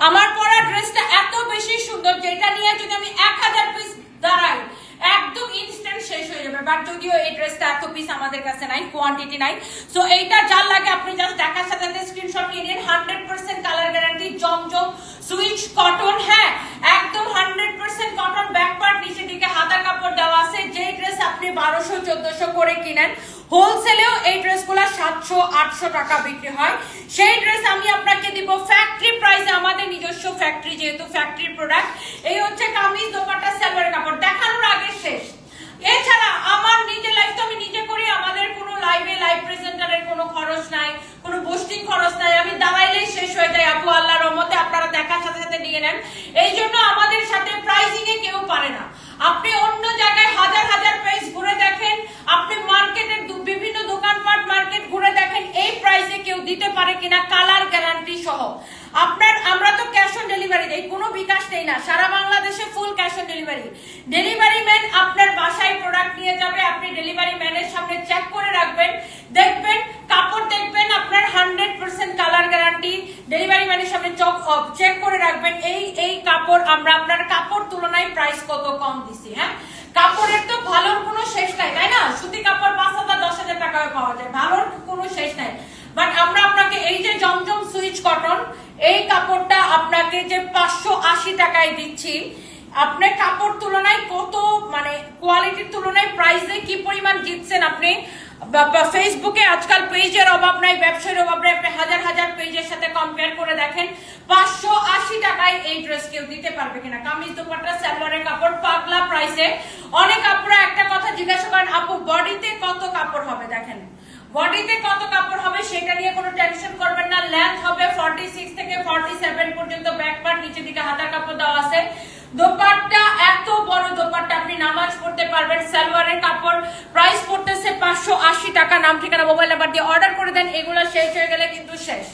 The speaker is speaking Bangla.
আমার পরা ড্রেসটা এত বেশি সুন্দর যেটা নিয়ে যদি আমি 1000 পিস দাঁড়াই একদম ইনস্ট্যান্ট শেষ হয়ে যাবে। বাট যদিও এই ড্রেসটা এত পিস আমাদের কাছে নাই, কোয়ান্টিটি নাই। সো এইটা যার লাগে আপনি জাস্ট দেখার সাথে সাথে স্ক্রিনশট নিয়ে নিন। 100% কালার গ্যারান্টি, জমজম সুইচ কটন। হ্যাঁ, একদম 100% কটন। ব্যাক পার্ট নিচে দিকে হাতা কাপড় দেওয়া আছে। যে ড্রেস আপনি 1200-1400 করে কিনেন, হোলসেলেও এই ড্রেসগুলো 700-800 টাকা বিক্রি হয়। সেই ড্রেস আমি আপনাকে দিব ফ্যাক্টরি প্রাইসে, আমাদের নিজস্ব ফ্যাক্টরি, যেহেতু ফ্যাক্টরি প্রোডাক্ট। এই হচ্ছে কামিজ, দোপাট্টা, সালোয়ারের কাপড়। দেখানোর আগে শেষ। এছাড়া আমার নিজের লাইফ তো আমি নিজে করি, আমাদের কোনো লাইভ প্রেজেন্টারের কোনো খরচ নাই, কোনো পোস্টিং খরচ নাই। আমি দাঁড়াইলেই শেষ হয়ে যায় আপু, আল্লাহর রহমতে। আপনারা দেখার সাথে সাথে নিয়ে নেন। এই জন্য আমাদের সাথে প্রাইসিং এ কেউ পারে না। আপনি অন্য জায়গায় হাজার হাজার পেজ ঘুরে দেখেন, আপনি মার্কেটের বিভিন্ন দোকানপাট মার্কেট ঘুরে দেখেন, এই প্রাইসে কেউ দিতে পারে কিনা, কালার গ্যারান্টি সহ। আমরা তো ক্যাশ অন ডেলিভারি দেই, কোনো বিকাশ নেই না। সারা বাংলাদেশে full cash on delivery. Delivery man আপনার বাসায় প্রোডাক্ট নিয়ে যাবে, আপনি ডেলিভারি ম্যানের সামনে চেক করে রাখবেন, দেখবেন কাপড়, দেখবেন আপনার 100% কালার গ্যারান্টি। ডেলিভারি ম্যানের সামনে চেক করে রাখবেন এই কাপড় আমরা আপনার কাপড় তুলনায় প্রাইস কত কম দিছি। হ্যাঁ, কাপড়ের তো ভালোর কোনো শেষ নাই, তাই না? সুতি কাপড় 5,000-10,000 টাকায় পাওয়া যায়, ভালোর কোনো শেষ নাই। বাট আমরা আপনাকে এই যে জমজম সুইচ কটন, এই কাপড়টা আপনাকে যে 580 টাকায় দিচ্ছি, আপনি কাপড় তুলনায় কত, মানে কোয়ালিটির তুলনায় প্রাইসে কি পরিমাণ জিতছেন আপনি। ফেসবুকে আজকাল পেজের অভাব নাই, ব্যবসার অভাব নাই। আপনি হাজার হাজার পেজের সাথে কম্পেয়ার করে দেখেন, 580 টাকায় এই ড্রেস কেউ দিতে পারবে কিনা। কামিজ, দোপাট্টা, সালোয়ারের কাপড় পাগলা প্রাইসে। অনেক আপুরা একটা কথা জিজ্ঞাসা করেন, আপু বডিতে কত কাপড় হবে? দেখেন, বডিতে কত কাপড় হবে সেটা নিয়ে কোনো টেনশন করবেন না। লেন্থ হবে 46 থেকে 47 পর্যন্ত, ব্যাক পার্ট, নিচে দিকে হাতার কাপড় দেওয়া আছে। দোপাট্টা এত বড় দোপাট্টা, আপনি নামাজ পড়তে পারবেন। সালোয়ারের কাপড় প্রাইস পড়তেছে 580 টাকা। নাম, ঠিকানা, মোবাইল নাম্বার দিয়ে অর্ডার করে দেন। এগুলো শেষ হয়ে গেলে কিন্তু শেষ।